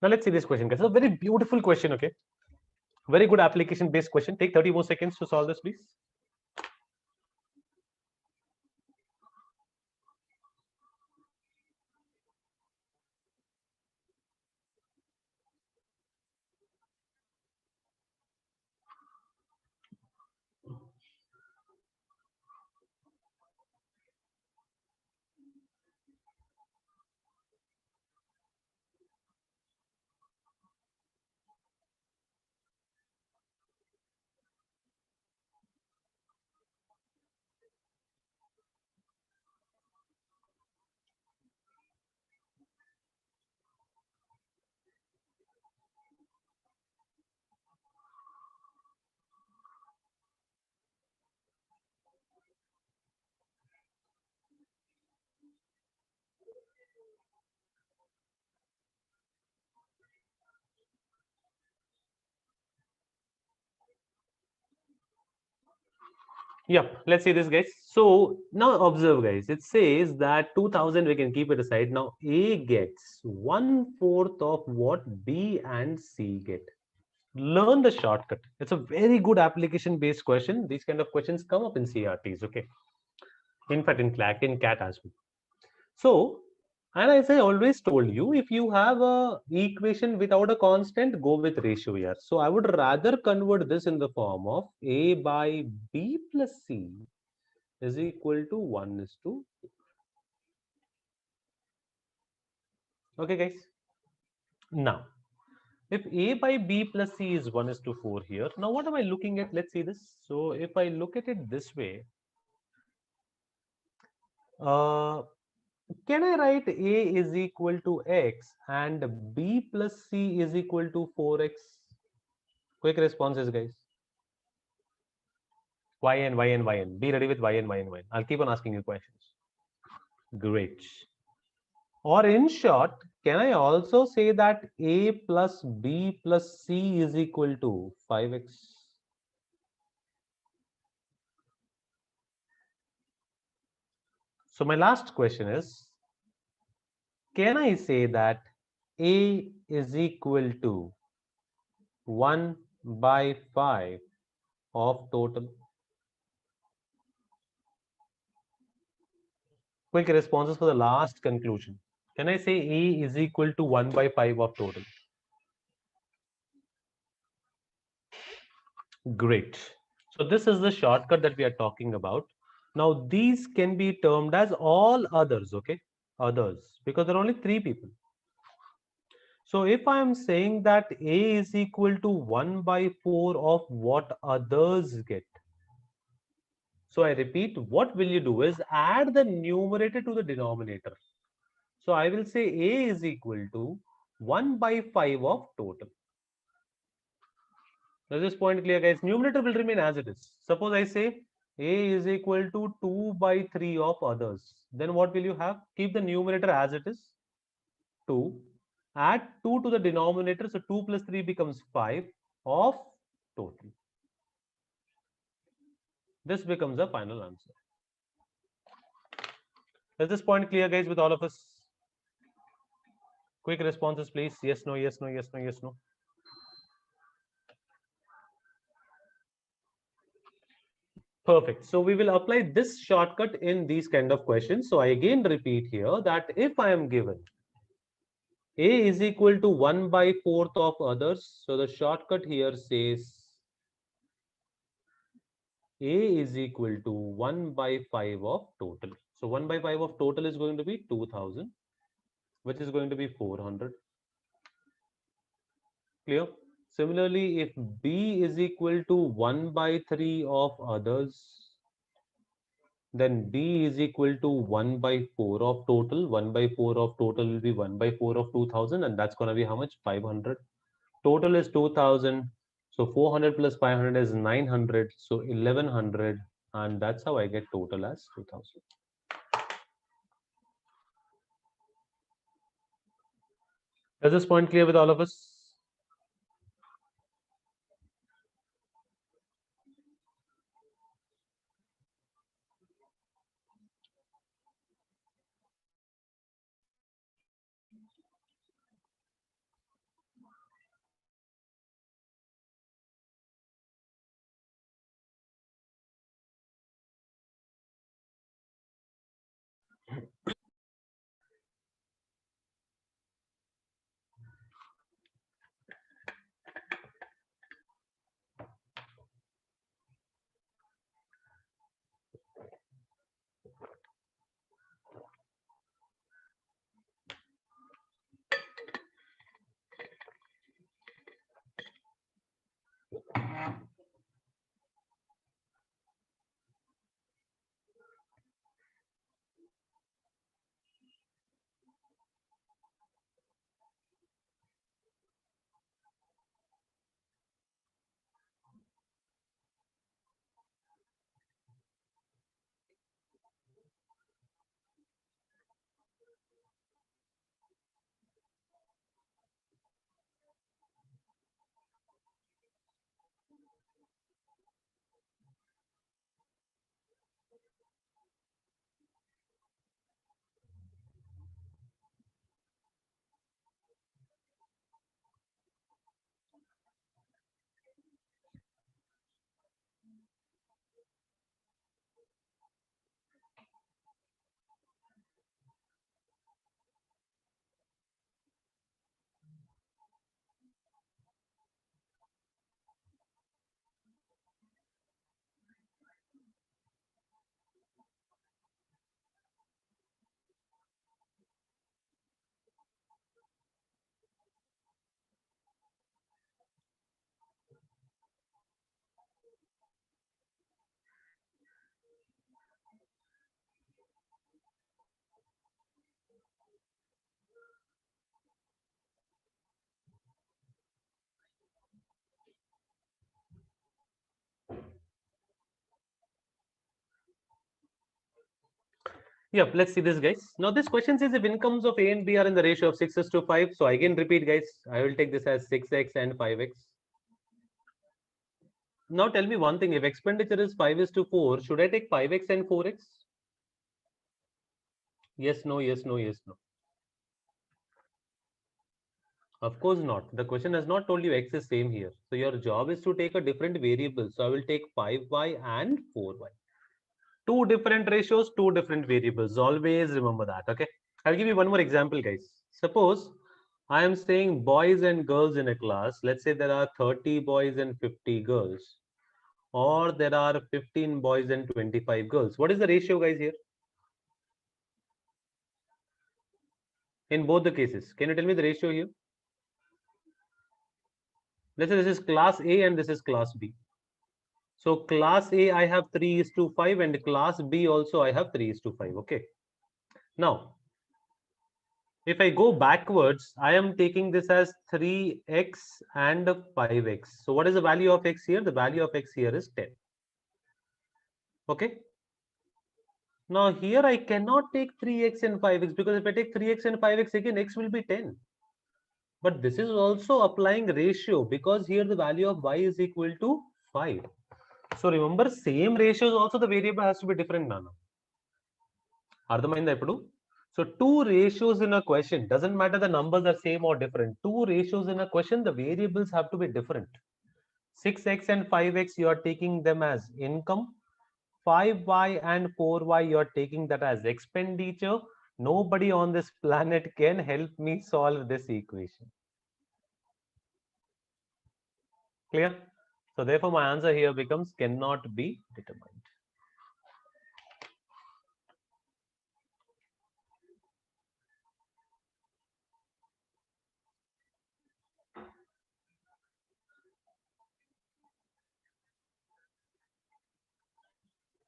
Now let's see this question, guys. It's a very beautiful question, okay? Very good application based question. Take 30 more seconds to solve this, please. Yep, let's see this, guys. So now observe, guys. It says that 2000, we can keep it aside. Now A gets 1/4 of what B and C get. Learn the shortcut. It's a very good application based question. These kind of questions come up in CRTs, okay? In fact, in CAT as well. So, and as I always told you, if you have a equation without a constant, go with ratio here. So I would rather convert this in the form of A by B plus C is equal to 1:2. Okay, guys. Now, if A by B plus C is 1:4 here, now what am I looking at? Let's see this. So if I look at it this way, uh, can I write A is equal to X and B plus C is equal to 4X? Quick responses, guys. YN. Be ready with YN. I'll keep on asking you questions. Great. Or in short, can I also say that A plus B plus C is equal to 5X? So my last question is, can I say that A is equal to 1 by 5 of total? Quick responses for the last conclusion. Can I say A is equal to 1 by 5 of total? Great. So this is the shortcut that we are talking about. Now these can be termed as all others, okay? Others, because there are only three people. So if I am saying that A is equal to 1 by 4 of what others get. So I repeat, what will you do is add the numerator to the denominator. So I will say A is equal to 1 by 5 of total. Now this point clear, guys. Numerator will remain as it is. Suppose I say A is equal to 2 by 3 of others. Then what will you have? Keep the numerator as it is, 2. Add 2 to the denominator. So 2 plus 3 becomes 5 of total. This becomes the final answer. Is this point clear, guys, with all of us? Quick responses, please. Yes, no, yes, no, yes, no, yes, no. Perfect. So we will apply this shortcut in these kind of questions. So I again repeat here that if I am given A is equal to 1 by 4th of others, so the shortcut here says A is equal to 1 by 5 of total. So 1 by 5 of total is going to be 2000, which is going to be 400. Clear? Similarly, if B is equal to 1 by 3 of others, then B is equal to 1 by 4 of total. 1 by 4 of total will be 1 by 4 of 2000, and that's going to be how much? 500. Total is 2000. So 400 plus 500 is 900. So 1100. And that's how I get total as 2000. Is this point clear with all of us? Yep, let's see this, guys. Now, this question says if incomes of A and B are in the ratio of 6:5. So, I can repeat, guys. I will take this as 6x and 5x. Now, tell me one thing. If expenditure is 5:4, should I take 5x and 4x? Yes, no, yes, no, yes, no. Of course not. The question has not told you x is same here. So, your job is to take a different variable. So, I will take 5y and 4y. Two different ratios, two different variables. Always remember that. Okay. I'll give you one more example, guys. Suppose I am saying boys and girls in a class. Let's say there are 30 boys and 50 girls, or there are 15 boys and 25 girls. What is the ratio, guys, here? In both the cases. Can you tell me the ratio here? Let's say this is class A and this is class B. So class A, I have 3:5, and class B also I have 3:5. Okay. Now, if I go backwards, I am taking this as 3x and 5x. So what is the value of x here? The value of x here is 10. Okay. Now here I cannot take 3x and 5x, because if I take 3x and 5x again, x will be 10. But this is also applying ratio, because here the value of y is equal to 5. So remember, same ratios also the variable has to be different, Nana. అర్థమైందా ఇప్పుడు? So two ratios in a question, doesn't matter the numbers are same or different. Two ratios in a question, the variables have to be different. 6x and 5x, you are taking them as income. 5y and 4y, you are taking that as expenditure. Nobody on this planet can help me solve this equation. Clear? So therefore my answer here becomes cannot be determined.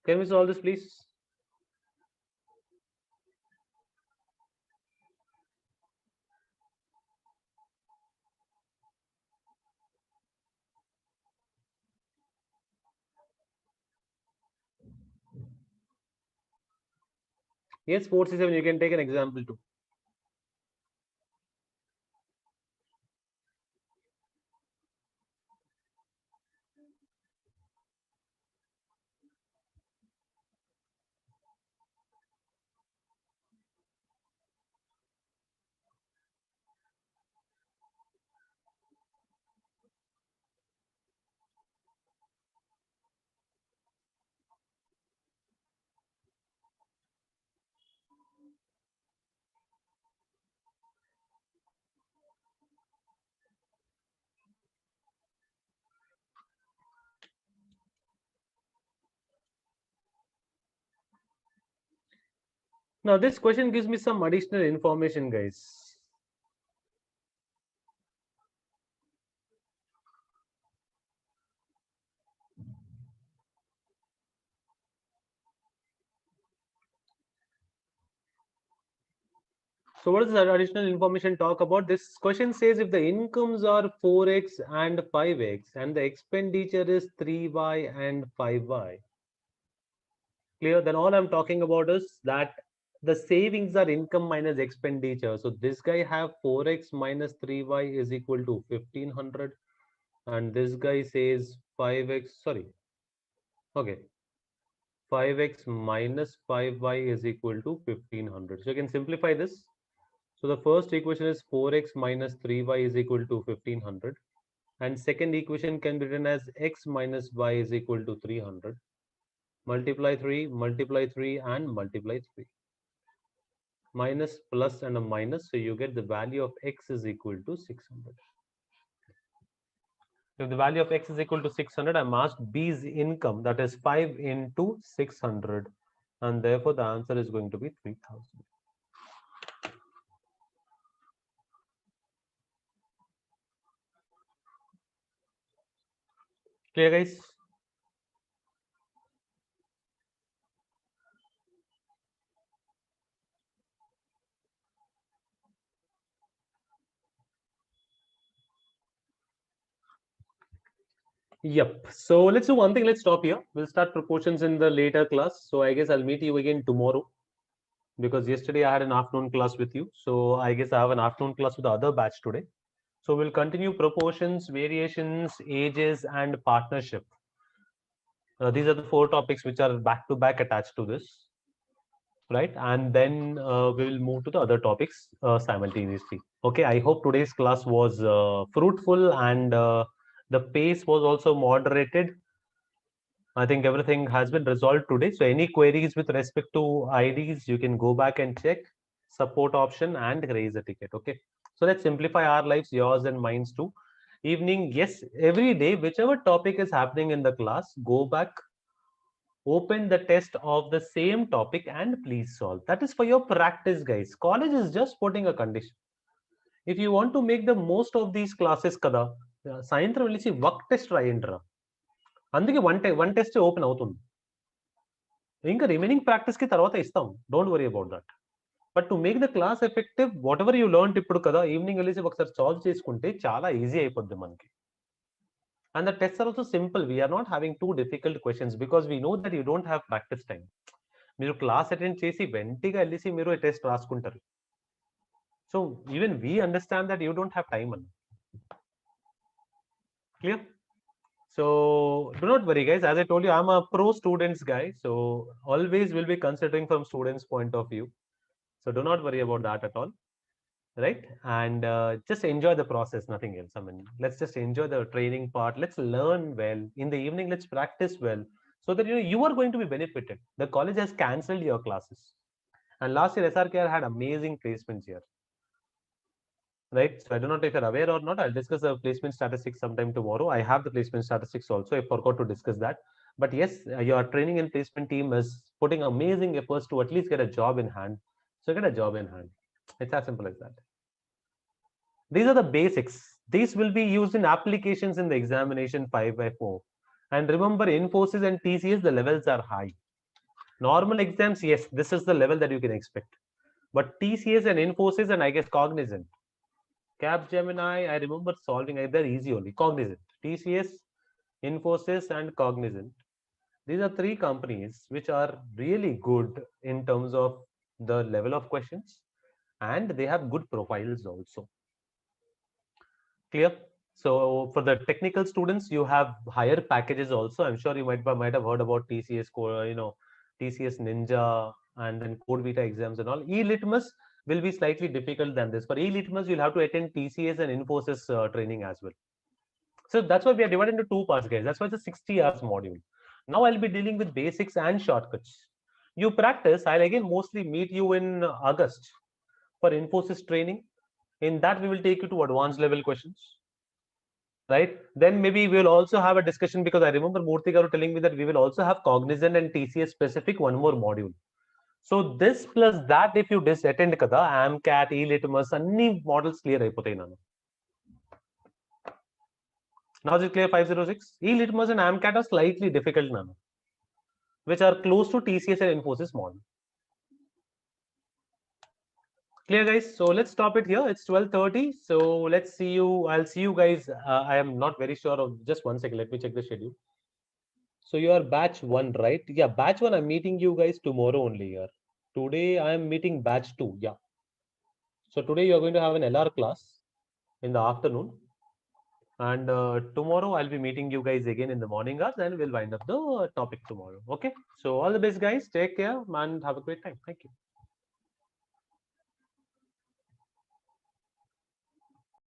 Can we solve this, please? Yes, 4C7, you can take an example too. Now this question gives me some additional information, guys. So what does that additional information talk about? This question says if the incomes are 4x and 5x and the expenditure is 3y and 5y. Clear? Then all I'm talking about is that the savings are income minus expenditure. So this guy have 4x minus 3y is equal to 1500, and this guy says 5x, sorry. Okay. 5x minus 5y is equal to 1500. So you can simplify this. So the first equation is 4x minus 3y is equal to 1500. And second equation can be written as x minus y is equal to 300. Multiply 3, multiply 3, and multiply 3. Minus, plus, and a minus. So you get the value of x is equal to 600. If the value of x is equal to 600, I'm asked B's income, that is 5 into 600. And therefore the answer is going to be 3000. Clear, guys? Yep. So let's do one thing. Let's stop here. We'll start proportions in the later class. So I guess I'll meet you again tomorrow. because yesterday I had an afternoon class with you. So I guess I have an afternoon class with the other batch today. So we'll continue proportions, variations, ages, and partnership. These are the four topics which are back to back attached to this, right? And then we will move to the other topics simultaneously. Okay, I hope today's class was fruitful and the pace was also moderated. I think everything has been resolved today. So any queries with respect to IDs, you can go back and check support option and raise a ticket. Okay. So let's simplify our lives, yours and mine too. Evening, yes, every day, whichever topic is happening in the class, go back, open the test of the same topic and please solve. That is for your practice, guys. College is just putting a condition. If you want to make the most of these classes కదా సాయంత్రం వెళ్ళి work test రాయండి రా అందుకే one test open అవుతుంది ఇంకా remaining practice కి తర్వాత ఇస్తాం don't worry about that but to make the class effective what ever you learn ఇప్పుడు కదా ఈవినింగ్ వెళ్ళేసి ఒకసారి సాల్వ్ చేసుకుంటే చాలా ఈజీ అయిపోద్ది మనకి and the tests are also simple. We are not having too difficult questions because we know that you don't have practice time. మీరు class attend చేసి వెంటగా వెళ్ళేసి మీరు టెస్ట్ రాసుకుంటారు so even we understand that you don't have time అన్న clear so do not worry guys, as I told you I'm a pro students guy, so always will be considering from students point of view, so do not worry about that at all, right? And just enjoy the process, nothing else. I mean, let's just enjoy the training part, let's learn well in the evening, let's practice well so that you are going to be benefited. The college has cancelled your classes and last year SRKR had amazing placements here, right? So I don't know if you're aware or not. I'll discuss the placement statistics sometime tomorrow. I have the placement statistics also. I forgot to discuss that. But yes, your training and placement team is putting amazing efforts to at least get a job in hand. So get a job in hand. It's as simple as that. These are the basics. These will be used in applications in the examination 5x4. And remember, Infosys and TCS, the levels are high. Normal exams, yes, this is the level that you can expect. But TCS and Infosys and I guess Cognizant, Capgemini, I remember solving either easy only. Cognizant, TCS, Infosys, and Cognizant. These are three companies which are really good in terms of the level of questions and they have good profiles also. Clear? So for the technical students, you have higher packages also. I'm sure you might have heard about TCS, TCS Ninja, and then Code Vita exams and all. E-Litmus will be slightly difficult than this. For E-Litmus, you'll have to attend TCS and Infosys training as well. So that's why we are divided into two parts, guys. That's why it's a 60 hours module. Now I'll be dealing with basics and shortcuts. You practice. I'll again mostly meet you in August for Infosys training. In that, we will take you to advanced level questions. Right? Then maybe we will also have a discussion because I remember Murthy Garu telling me that we will also have Cognizant and TCS specific one more module. So this plus that, if you attend kada, AMCAT, E-Litmus, any models clear అయిపోతాయి nanu. Now is it clear 506? E-Litmus and AMCAT are slightly difficult nanu, which are close to TCS and Infosys model. Clear guys? So let's stop it here. It's 12:30. So let's see you. I'll see you guys. I am not very sure of just 1 second. Let me check the schedule. So you are batch 1, right? Yeah, batch 1, I'm meeting you guys tomorrow only here. Today I am meeting batch 2. Yeah. So today you are going to have an LR class in the afternoon. And tomorrow I'll be meeting you guys again in the morning hours and we'll wind up the topic tomorrow. Okay. So all the best guys. Take care and have a great time. Thank you.